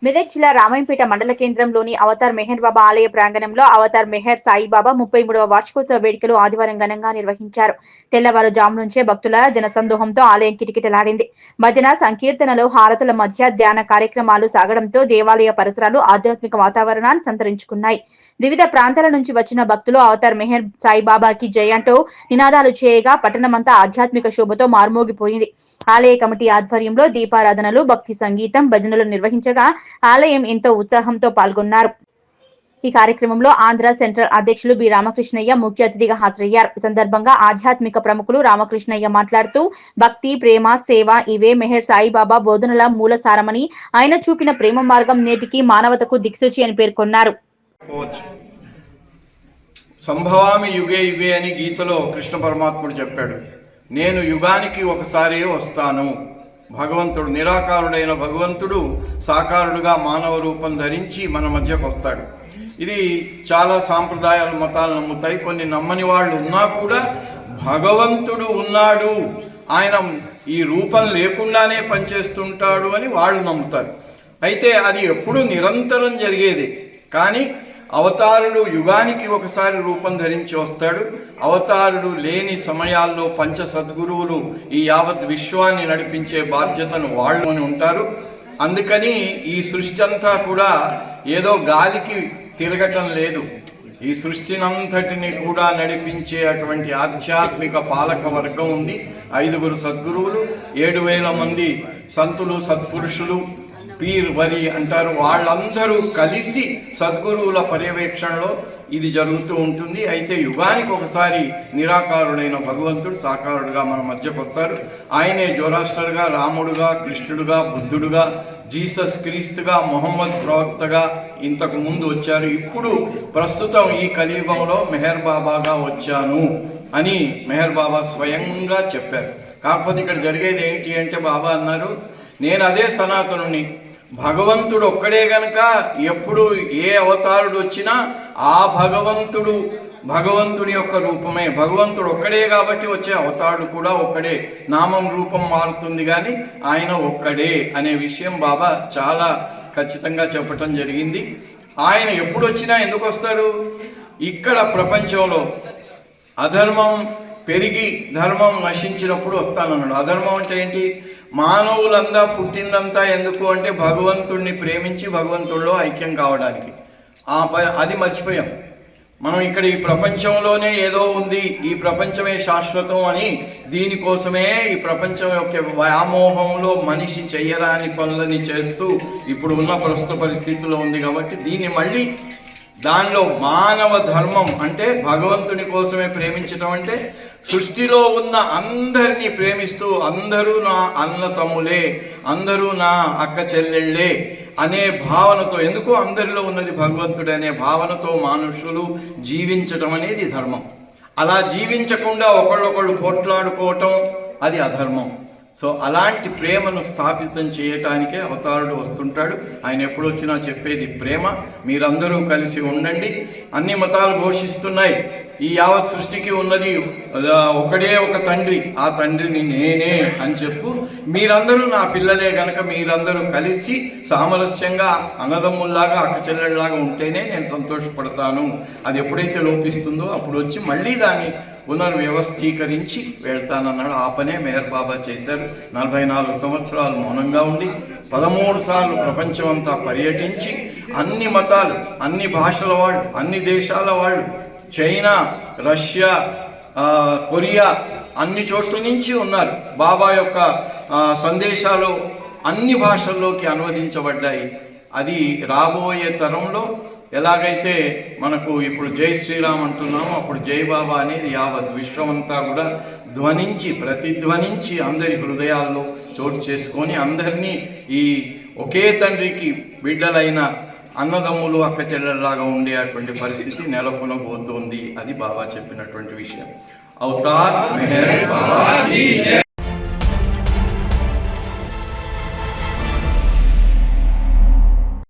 మెదక్ జిల్లా రామాయంపేట మండల కేంద్రంలోని అవతార్ మెహర్ బాబా ఆలయ ప్రాంగణంలో అవతార్ మెహర్ సాయిబాబా 33వ వార్షికోత్సవ వేడుకలు ఆదివారం ఘనంగా నిర్వహించారు. తెల్లవారుజాము నుంచే భక్తుల జనసందోహంతో ఆలయం కిటకిటలాడింది. భజన, సంకీర్తనలు, హారతుల మధ్య ధ్యాన కార్యక్రమాలు సాగడంతో దేవాలయ పరిసరాలు ఆధ్యాత్మిక వాతావరణాన్ని సంతరించుకున్నాయి. వివిధ ప్రాంతాల నుంచి వచ్చిన భక్తులు అవతార్ మెహర్ సాయిబాబాకి జై అంటూ నినాదాలు చేయగా పట్టణమంతా ఆధ్యాత్మిక శోభతో మార్మోగిపోయింది. ఆలయ కమిటీ ఆధ్వర్యంలో దీపారాధనలు, భక్తి సంగీతం, భజనలు నిర్వహించగా ఆలయం ఎంతో ఉత్సాహంతో పాల్గొన్నారు. ఈ కార్యక్రమంలో ఆంధ్ర సెంట్రల్ అధ్యక్షులు బి రామకృష్ణయ్య ముఖ్య అతిథిగా హాజరయ్యారు. ఈ సందర్భంగా ఆధ్యాత్మిక ప్రముఖులు రామకృష్ణయ్య మాట్లాడుతూ భక్తి, ప్రేమ, సేవ ఇవే మెహర్ సాయిబాబా బోధనల మూల సారమని, ఆయన చూపిన ప్రేమ మార్గం నేటికి మానవతకు దిక్సూచి అని పేర్కొన్నారు. సంభవామి యుగే యుగే అని గీతలో కృష్ణ పరమాత్ముడు చెప్పాడు. నేను యుగానికి ఒకసారి వస్తాను. భగవంతుడు, నిరాకారుడైన భగవంతుడు సాకారుడుగా మానవ రూపం ధరించి మన మధ్యకు వస్తాడు. ఇది చాలా సాంప్రదాయాలు, మతాలు నమ్ముతాయి. కొన్ని నమ్మని వాళ్ళు ఉన్నా కూడా భగవంతుడు ఉన్నాడు, ఆయన ఈ రూపం లేకుండానే పనిచేస్తుంటాడు అని వాళ్ళు నమ్ముతారు. అయితే అది ఎప్పుడు నిరంతరం జరిగేది. కానీ అవతారుడు యుగానికి ఒకసారి రూపం ధరించి వస్తాడు. అవతారుడు లేని సమయాల్లో పంచ సద్గురువులు ఈ యావత్ విశ్వాన్ని నడిపించే బాధ్యతను వాళ్ళు ఉంటారు. అందుకని ఈ సృష్టి అంతా కూడా ఏదో గాలికి తిరగటం లేదు. ఈ సృష్టినంతటిని కూడా నడిపించే అటువంటి ఆధ్యాత్మిక పాలక వర్గం ఉంది. 5 సద్గురువులు, 7,000 మంది సంతులు, సత్పురుషులు, పీర్ వరి అంటారు. వాళ్ళందరూ కలిసి సద్గురువుల పర్యవేక్షణలో ఇది జరుగుతూ ఉంటుంది. అయితే యుగానికి ఒకసారి నిరాకారుడైన భగవంతుడు సాకారుడుగా మన మధ్యకు వస్తారు. ఆయనే జోరాస్టర్గా, రాముడుగా, కృష్ణుడుగా, బుద్ధుడుగా, జీసస్ క్రీస్తుగా, మొహమ్మద్ ప్రవక్తగా ఇంతకు ముందు వచ్చారు. ఇప్పుడు ప్రస్తుతం ఈ కలియుగంలో మెహర్ బాబాగా వచ్చాను అని మెహర్ బాబా స్వయంగా చెప్పారు. కాకపోతే ఇక్కడ జరిగేది ఏంటి అంటే, బాబా అన్నారు, నేను అదే సనాతనుని, భగవంతుడు ఒక్కడే గనక ఎప్పుడు ఏ అవతారుడు వచ్చినా ఆ భగవంతుడి యొక్క రూపమే. భగవంతుడు ఒక్కడే కాబట్టి వచ్చే అవతారుడు కూడా ఒక్కడే. నామం రూపం మారుతుంది కానీ ఆయన ఒక్కడే అనే విషయం బాబా చాలా ఖచ్చితంగా చెప్పటం జరిగింది. ఆయన ఎప్పుడు వచ్చినా ఎందుకు వస్తారు? ఇక్కడ ప్రపంచంలో అధర్మం పెరిగి ధర్మం నశించినప్పుడు వస్తానన్నాడు. అధర్మం అంటే ఏంటి? మానవులంతా పుట్టిందంతా ఎందుకు అంటే భగవంతుడిని ప్రేమించి భగవంతుడిలో ఐక్యం కావడానికి. అది మర్చిపోయాం మనం. ఇక్కడ ఈ ప్రపంచంలోనే ఏదో ఉంది, ఈ ప్రపంచమే శాశ్వతం అని, దీనికోసమే ఈ ప్రపంచం యొక్క వ్యామోహంలో మనిషి చెయ్యరాని పనులని చేస్తూ ఇప్పుడు ఉన్న ప్రస్తుత పరిస్థితుల్లో ఉంది. కాబట్టి దీన్ని మళ్ళీ దానిలో మానవ ధర్మం అంటే భగవంతుని కోసమే ప్రేమించటం అంటే సృష్టిలో ఉన్న అందరినీ ప్రేమిస్తూ అందరూ నా అన్న తమ్ములే, అందరూ నా అక్క చెల్లెళ్ళే అనే భావనతో, ఎందుకు అందరిలో ఉన్నది భగవంతుడు అనే భావనతో మనుషులు జీవించటం అనేది ధర్మం. అలా జీవించకుండా ఒకళ్ళొకళ్ళు పోట్లాడుకోవటం అది అధర్మం. సో అలాంటి ప్రేమను స్థాపితం చేయటానికే అవతారుడు వస్తుంటాడు. ఆయన ఎప్పుడు వచ్చినా చెప్పేది ప్రేమ. మీరందరూ కలిసి ఉండండి. అన్ని మతాలు ఘోషిస్తున్నాయి ఈ యావత్ సృష్టికి ఉన్నది ఒకడే ఒక తండ్రి, ఆ తండ్రిని నేనే అని చెప్పు. మీరందరూ నా పిల్లలే గనక మీరందరూ కలిసి సామరస్యంగా అన్నదమ్ముల్లాగా అక్కచెల్లెళ్ళలాగా ఉంటేనే నేను సంతోషపడతాను. అది ఎప్పుడైతే లోపిస్తుందో అప్పుడు వచ్చి మళ్ళీ దాన్ని పునర్వ్యవస్థీకరించి వెళ్తానన్నాడు. ఆ పనే మెహర్ బాబా చేశారు. 44 సంవత్సరాలు మౌనంగా ఉండి 13 సార్లు ప్రపంచం అంతా పర్యటించి అన్ని మతాలు, అన్ని భాషల వాళ్ళు, అన్ని దేశాల వాళ్ళు, చైనా, రష్యా, కొరియా అన్ని చోట్ల నుంచి ఉన్నారు. బాబా యొక్క సందేశాలు అన్ని భాషల్లోకి అనువదించబడ్డాయి. అది రాబోయే తరంలో ఎలాగైతే మనకు ఇప్పుడు జై శ్రీరామ్ అంటున్నామో అప్పుడు జై బాబా అనేది యావత్ విశ్వమంతా కూడా ధ్వనించి, ప్రతిధ్వనించి అందరి హృదయాల్లో చోటు చేసుకొని అందరినీ ఈ ఒకే తండ్రికి బిడ్డలైన అన్నదమ్ములు అక్క చెల్లెల్లాగా ఉండేటువంటి పరిస్థితి నెలకొనబోతోంది. అది బాబా చెప్పినటువంటి విషయం. అవతార్ మెహర్ బాబా.